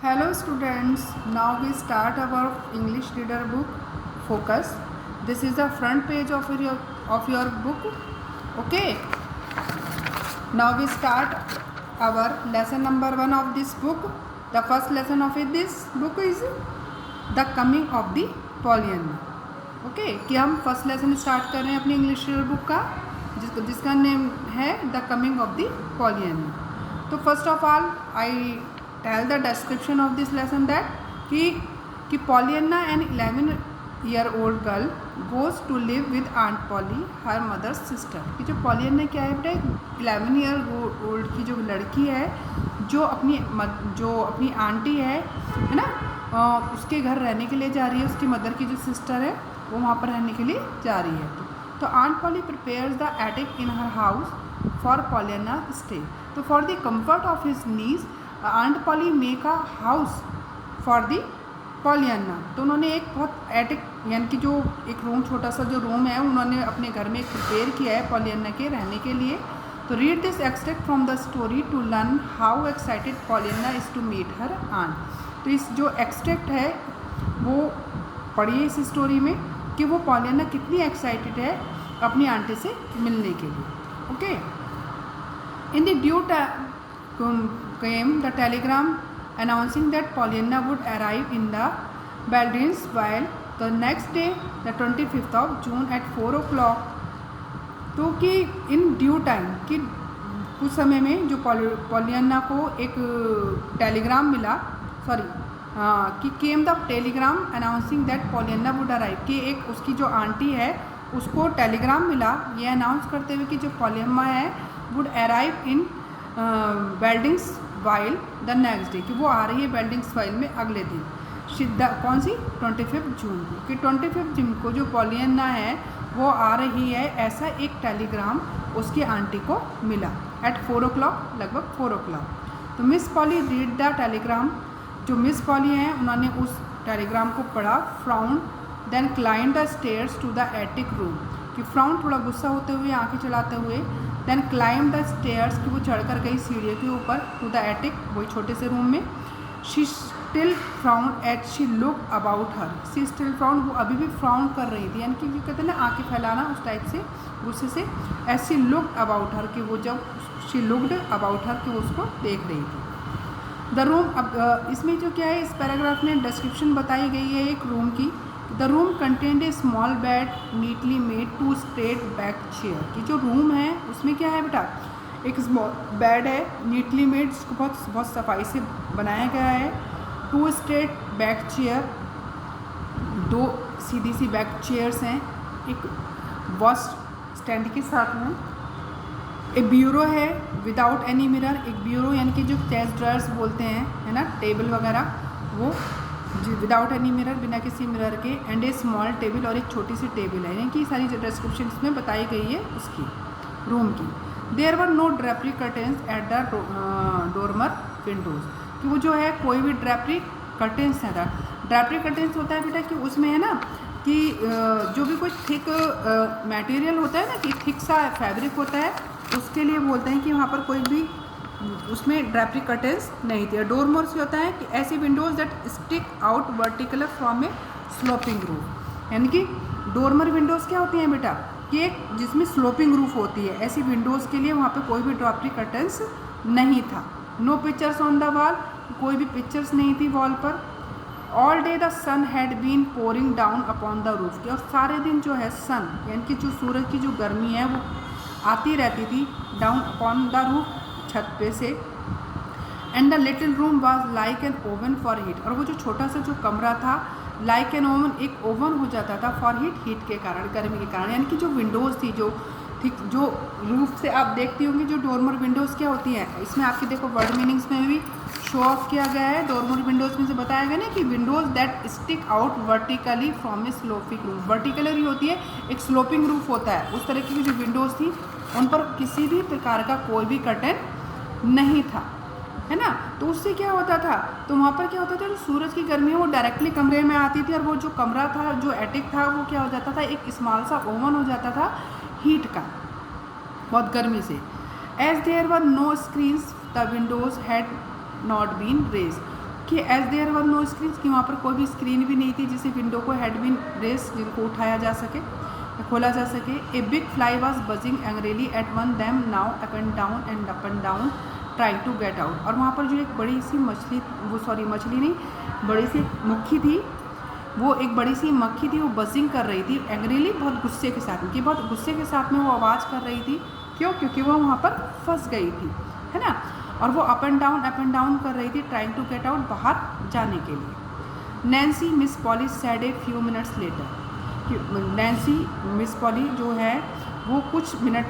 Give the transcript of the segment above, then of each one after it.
Hello students, now we start our English reader book Focus. This is the front page of your book. Okay. Now we start our lesson number 1 of this book. The first lesson of this book is The Coming of the Pollyanna. Okay, कि हम first lesson start कर रहे हैं अपनी English reader book का जिसका name है the coming of the Pollyanna. तो first of all I tell the description of this lesson that कि Pollyanna an 11-year-old girl goes to live with aunt Polly her mother's sister. कि जो पॉलियना क्या है बेटा, 11-year-old की जो लड़की है जो अपनी आंटी है ना, उसके घर रहने के लिए जा रही है. उसकी मदर की जो सिस्टर है वो वहाँ पर रहने के लिए जा रही है. तो aunt Polly prepares the attic in her house for Pollyanna stay. तो for the comfort of his niece aunt Polly make a house for the Pollyanna. तो उन्होंने एक बहुत एटिक यानी कि जो एक रूम, छोटा सा जो रूम है, उन्होंने अपने घर में प्रिपेयर किया है पॉलियना के रहने के लिए. तो read this extract from the story to learn how excited Pollyanna is to meet her aunt. तो इस जो एक्सट्रैक्ट है वो पढ़िए इस स्टोरी में कि वो पॉलियना कितनी एक्साइटेड है अपनी आंटी से मिलने के लिए. Okay. In the due came the telegram announcing that Pollyanna would arrive in the Baldwinsville the next day, the 25th of June at 4 o'clock. तो कि इन ड्यू टाइम कि कुछ समय में जो पॉलियना को एक टेलीग्राम मिला, कि came the telegram announcing that Pollyanna would arrive, कि एक उसकी जो आंटी है उसको टेलीग्राम मिला ये अनाउंस करते हुए कि जो पॉलियना है would arrive in Beldingsville the next day, कि वो आ रही है बेल्डिंग्सवाइल में अगले दिन. कौन सी 25 जून को, कि 25 जून को जो पॉलियना है वो आ रही है, ऐसा एक टेलीग्राम उसकी आंटी को मिला एट 4 o'clock, लगभग 4 o'clock. तो Miss Polly read the telegram. जो मिस पॉली हैं उन्होंने उस टेलीग्राम को पढ़ा. Frown then climb the stairs to the attic room, कि फ्राउन थोड़ा गुस्सा होते हुए आंखें चलाते हुए, देन क्लाइंब द स्टेयर्स, कि वो चढ़कर गई सीढ़ियों के ऊपर, टू द एटिक, वही छोटे से रूम में. She still frown at she look about her. She still frown, वो अभी भी फ्राउन कर रही थी, यानी कि कहते हैं ना आंखें फैलाना उस टाइप से गुस्से से. As she look about her, कि वो जब शी लुक्ड अबाउट हर, कि वो उसको देख रही थी. द रूम, अब इसमें जो क्या है इस पैराग्राफ में डिस्क्रिप्शन बताई गई है एक रूम की. The room contained a small bed neatly made, two straight back chair. कि जो रूम है उसमें क्या है बेटा, एक स्मॉल बेड है नीटली मेड, जिसको बहुत सफाई से बनाया गया है. टू स्ट्रेट बैक चेयर, दो सीधी सी बैक चेयर्स हैं, एक वॉश स्टैंड के साथ में. एक ब्यूरो है विदाउट एनी मिरर, एक ब्यूरो यानी कि जो चेस्ट ड्रॉयर्स बोलते हैं, है ना, टेबल वगैरह, वो विदाउट एनी मिरर, बिना किसी मिरर के. एंड ए स्मॉल टेबल, और एक छोटी सी टेबल है, यानी कि सारी डिस्क्रिप्शन इसमें बताई गई है उसकी रूम की. There were no drapery curtains at the dormer windows, कि वो जो है कोई भी ड्रेपरी कर्टेंस नहीं था. ड्रेपरी कर्टेंस होता है बेटा कि उसमें है ना कि जो भी कोई थिक मटेरियल होता है ना, कि थिक सा फैब्रिक होता है, उसके लिए बोलते हैं कि वहाँ पर कोई भी उसमें ड्रेपरी कर्टेंस नहीं थी. डोरमर से होता है कि ऐसी Windows that stick out vertical from A sloping roof. यानी कि डोरमर विंडोज़ क्या होती हैं बेटा, कि एक जिसमें स्लोपिंग रूफ होती है, ऐसी विंडोज़ के लिए वहाँ पे कोई भी ड्रेपरी कर्टेंस नहीं था. No pictures on the wall, कोई भी पिक्चर्स नहीं थी वॉल पर. All day the sun had been pouring down upon the roof, और सारे दिन जो है सन यानी कि जो सूरज की जो गर्मी है वो आती रहती थी डाउन अपॉन द रूफ, छत पे से. And the little room was like an oven for heat, और वो जो छोटा सा जो कमरा था लाइक एन ओवन, एक ओवन हो जाता था फॉर हीट के कारण, गर्मी के कारण. यानी कि जो विंडोज़ थी, जो ठीक जो रूफ से आप देखती होंगी जो डोरमर विंडोज़ क्या होती हैं, इसमें आपकी देखो वर्ड मीनिंग्स में भी शो ऑफ किया गया है. डोरमर विंडोज़ में से बताया गया ना कि Windows that stick out vertically from A sloping roof. Vertically होती है, एक स्लोपिंग रूफ होता है, उस तरह की जो विंडोज़ थी उन पर किसी भी प्रकार का कोई भी कर्टन नहीं था, है ना. तो उससे क्या होता था, तो वहाँ पर क्या होता था, जो सूरज की गर्मी है वो डायरेक्टली कमरे में आती थी, और वो जो कमरा था, जो एटिक था, वो क्या हो जाता था, एक स्मॉल सा ओवन हो जाता था हीट का, बहुत गर्मी से. As there were no screens the windows had not been raise, कि as there were no screen, कि वहाँ पर कोई भी स्क्रीन भी नहीं थी जिसे विंडो को हैड बीन रेस, जिनको उठाया जा सके, खोला जा सके। A big fly was buzzing angrily at one them now up and down trying to get out. और वहाँ पर जो एक बड़ी सी मछली, मछली नहीं, बड़ी सी मक्खी थी, वो एक बड़ी सी मक्खी थी, वो बजिंग कर रही थी एंग्रीली, बहुत गुस्से के साथ में, कि बहुत गुस्से के साथ में वो आवाज़ कर रही थी। क्यों? क्योंकि वो वहाँ पर फंस गई थी, है ना। और वो अप एंड डाउन कर रही थी, ट्राइंग टू गेट आउट, बाहर जाने के लिए। Nancy miss poly said a few minutes later, Nancy miss poly जो है वो कुछ मिनट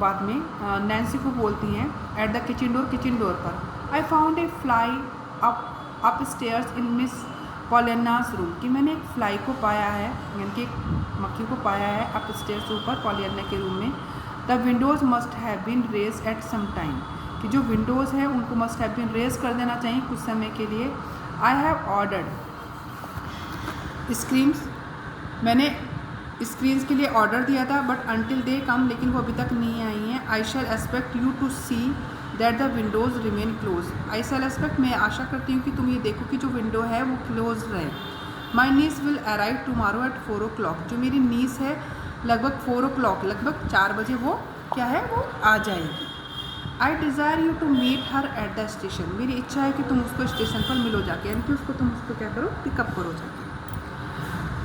बाद में नैन्सी को बोलती हैं एट द किचन डोर पर, I found a fly upstairs in Miss Pollyanna's room, कि मैंने एक फ्लाई को पाया है, यानी कि एक मक्खी को पाया है अप स्टेयर्स ऊपर पॉलियन्ना के रूम में। The windows must have been raise at some time, कि जो विंडोज़ है उनको मस्ट हैव बीन रेज कर देना चाहिए कुछ समय के लिए। आई हैव ऑर्डर्ड स्क्रीन्स, मैंने स्क्रीन्स के लिए ऑर्डर दिया था, बट अनटिल दे कम, लेकिन वो अभी तक नहीं आई हैं। I shall expect you to see that the windows remain close, I shall expect, मैं आशा करती हूँ कि तुम ये देखो कि जो विंडो है वो क्लोज रहे। My niece will arrive tomorrow at 4 o'clock, जो मेरी नीस है लगभग 4 o'clock, लगभग 4 बजे वो क्या है, वो आ जाएगी। I desire you to meet her at the station, मेरी इच्छा है कि तुम उसको स्टेशन पर मिलो जाके, यानी कि तुम उसको क्या करो, पिकअप करो जाके।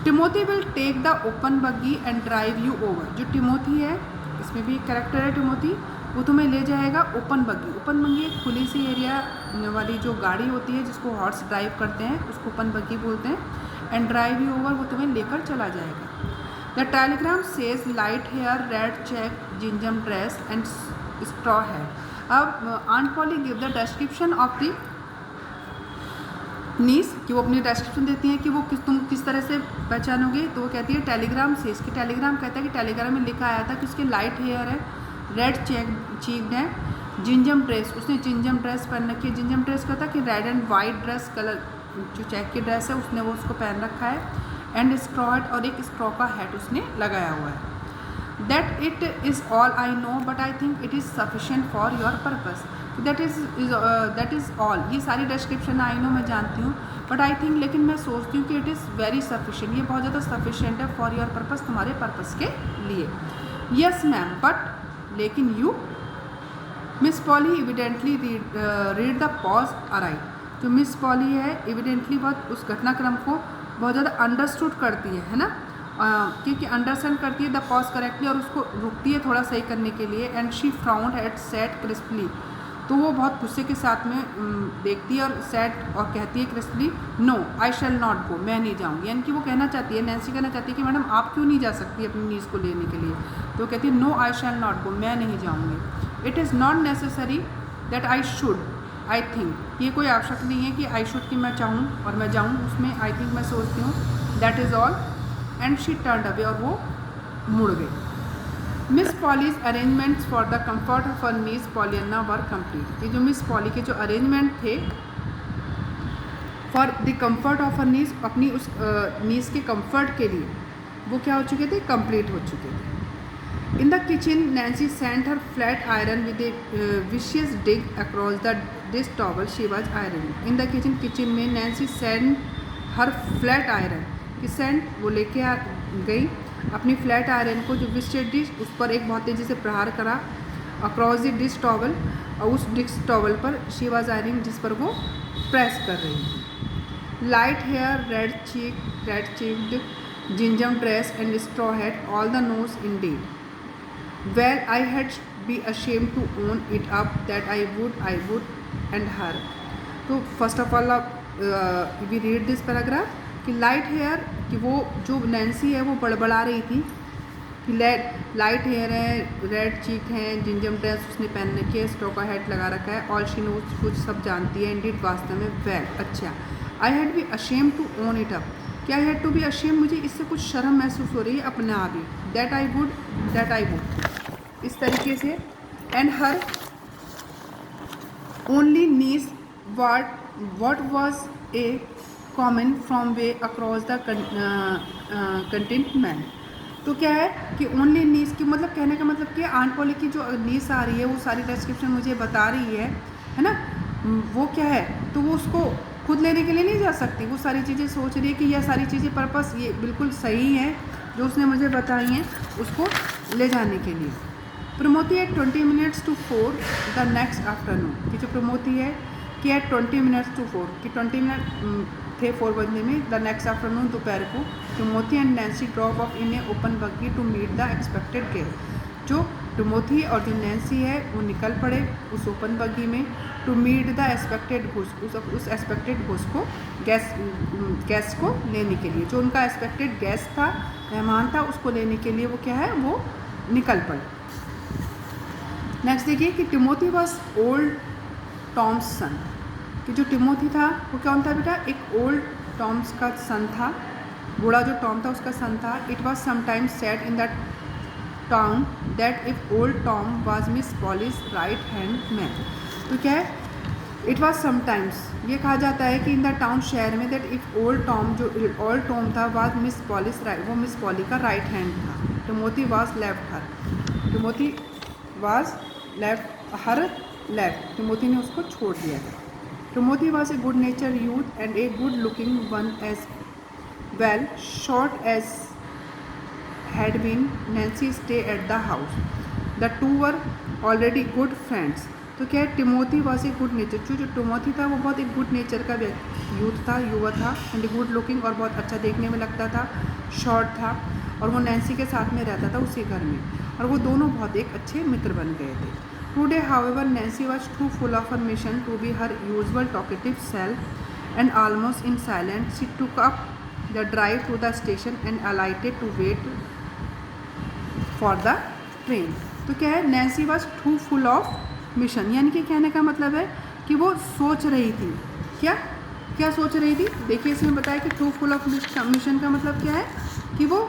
Timothy will take the open buggy and drive you over, जो टिमोथी है, इसमें भी एक कैरेक्टर है टिमोथी, वो तुम्हें ले जाएगा ओपन बग्गी। ओपन बग्गी एक खुली सी एरिया वाली जो गाड़ी होती है जिसको हॉर्स ड्राइव करते हैं, उसको ओपन बग्गी बोलते हैं। एंड ड्राइव यू ओवर, वो तुम्हें लेकर चला जाएगा। The telegram says light hair, red cheek, gingham dress and straw hat. अब aunt Polly give the description of the niece, कि वो अपनी डिस्क्रिप्शन देती हैं कि वो तुम किस तरह से पहचानोगे। तो वो कहती है टेलीग्राम से, इसकी टेलीग्राम कहता है कि टेलीग्राम में लिखा आया था कि उसके लाइट हेयर है, रेड चीक्ड है, जिंजम ड्रेस, उसने जिंजम ड्रेस पहन रखी है। जिंजम ड्रेस कहता है कि red and white dress colour जो चेक की ड्रेस है उसने वो उसको पहन रखा है। एंड स्ट्रॉ हैट, और एक स्ट्रॉ का हैट उसने लगाया हुआ है। That it is all I know but I think it is sufficient for your purpose, that is all, ये सारी डिस्क्रिप्शन आई नो मैं जानती हूँ, बट आई थिंक, लेकिन मैं सोचती हूँ कि इट इज़ वेरी सफिशेंट, ये बहुत ज़्यादा सफिशेंट है फॉर योर पर्पज़, तुम्हारे पर्पज़ के लिए। यस मैम, बट, लेकिन you, miss poly evidently read the pause arrive, जो मिस पॉली है एविडेंटली बहुत उस घटनाक्रम को बहुत ज़्यादा अंडरस्टूड करती है ना, क्योंकि अंडरस्टैंड करती है द पॉज करेक्टली, और उसको रुकती है थोड़ा सही करने के लिए। And she frowned at said crisply, तो वो बहुत गुस्से के साथ में देखती है और सैड, और कहती है crisply, no I shall not go, मैं नहीं जाऊँगी। यानी कि वो कहना चाहती है, नैन्सी कहना चाहती है कि मैडम आप क्यों नहीं जा सकती अपनी नीस को लेने के लिए। तो वो कहती है, no I shall not go, मैं नहीं जाऊँगी। It is not necessary that I should, I think, ये कोई आवश्यक नहीं है कि आई शुड कि मैं चाहूँ और मैं जाऊँ उसमें, आई थिंक मैं सोचती हूँ, that is all. And she turned away, और वो मुड़ गई। Miss Polly's arrangements for the comfort of her niece Pollyanna were complete, ये जो मिस पॉली के जो अरेंजमेंट थे for the comfort of her niece, अपनी उस नीस के कम्फर्ट के लिए, वो क्या हो चुके थे, कंप्लीट हो चुके थे। In the kitchen Nancy sent her flat iron with a vicious dig across the dish towel she was iron. In the kitchen में Nancy sent her flat iron, कि सेंट वो लेके आ गई अपनी फ्लैट आयरन को, जो विशियस डिश, उस पर एक बहुत तेज़ी से प्रहार करा, अक्रॉस द डिश टॉवल, और उस डिश टॉवल पर शी वाज आयरन, जिस पर वो प्रेस कर रही थी। Light hair, red cheeked, gingham dress and straw hat, all the nose in dead. Well I had be ashamed to own it up that I would and her. तो first of all we read this paragraph कि light hair, कि वो जो Nancy है वो बड़बड़ा रही थी कि लाइट हेयर है, रेड चीक है, जिंजम ड्रेस उसने पहन रखी है, स्ट्रॉ का हैट लगा रखा है, ऑल शी नोज, कुछ सब जानती है, इंडीड वास्तव में, वेल अच्छा। I had be ashamed to own it up, क्या I had to be ashamed, मुझे इससे कुछ शर्म महसूस हो रही है अपने आप ही। दैट आई वुड, इस तरीके से। And her only niece what was a common from way across the contentment। तो क्या है कि ओनली नीस की मतलब कहने का मतलब कि आंट पॉली की जो नीस आ रही है वो सारी डिस्क्रिप्शन मुझे बता रही है ना, वो क्या है, तो वो उसको खुद लेने के लिए नहीं जा सकती, वो सारी चीज़ें सोच रही है कि यह सारी चीज़ें पर्पस ये बिल्कुल सही है जो उसने मुझे बताई हैं उसको ले जाने के लिए। प्रमोती at 20 minutes to 4 the next afternoon, कि जो प्रमोती है कि एट 20 minutes to 4, कि 20 मिनट थे 4 बजने में, द नेक्स्ट आफ्टरनून दोपहर को, प्रमोती and Nancy drop off in a open buggy to meet the expected guest. जो टिमोथी और जो नैन्सी है वो निकल पड़े उस ओपन बग्गी में टू मीट द एक्सपेक्टेड घुस, उस एक्सपेक्टेड घुस को गेस्ट को लेने के लिए, जो उनका एक्सपेक्टेड गेस्ट था, मेहमान था, उसको लेने के लिए वो क्या है वो निकल पड़े। नेक्स्ट देखिए कि टिमोथी वॉज ओल्ड टॉम्स सन, कि जो टिमोथी था वो कौन था बेटा, एक ओल्ड टॉम्स का सन था, बूढ़ा जो टॉम था उसका सन था। It was sometimes said in the town that if old Tom was Miss Polly's right hand man. तो क्या है, इट वॉज समटाइम्स, ये कहा जाता है कि इन द टाउन शहर में, दैट इफ ओल्ड टॉम, जो ओल्ड टॉम था, वाज मिस पॉलीज राइट, वो मिस पॉली का राइट हैंड था। Timothy was left her, Timothy was left her left, Timothy ने उसको छोड़ दिया था। Timothy was a good nature youth and a good looking one as well short as had been Nancy stay at the house. The two were already good friends. तो क्या है, Timothy was a good nature, जो Timothy था वो बहुत एक good nature का youth था, युवा था, एंड गुड लुकिंग, और बहुत अच्छा देखने में लगता था, शॉर्ट था, और वो नैन्सी के साथ में रहता था उसी घर में, और वो दोनों बहुत एक अच्छे मित्र बन गए थे। Today however Nancy was too full of her mission to be her usual talkative self and almost in silent she took up the drive to the station and alighted to wait for the train. तो क्या है, Nancy was too full of mission, यानी कि कहने का मतलब है कि वो सोच रही थी, क्या क्या सोच रही थी, देखिए इसमें बताया कि टू फुल ऑफ मिशन का मतलब क्या है कि वो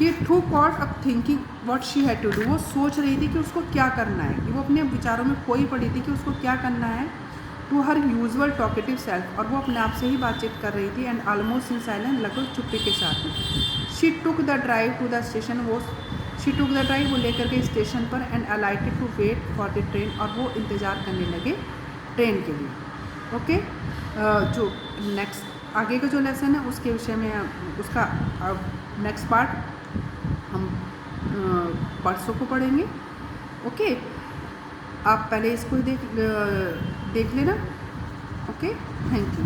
ये too pot of thinking what she had to do, वो सोच रही थी कि उसको क्या करना है, कि वो अपने विचारों में खोई पड़ी थी कि उसको क्या करना है। To her usual talkative self, और वो अपने आप से ही बातचीत कर रही थी, एंड ऑलमोस्ट इन साइलेंट, लगभग चुप्पी के साथ में। She took the drive to the station, वो शी टुक द ड्राइव, वो लेकर गई स्टेशन पर, and alighted to wait for the train, और वो इंतज़ार करने लगे ट्रेन के लिए। ओके, जो नेक्स्ट आगे का जो लेसन है उसके विषय में, उसका नेक्स्ट पार्ट हम परसों को पढ़ेंगे। ओके, आप पहले इसको देख लेना। Okay, thank you.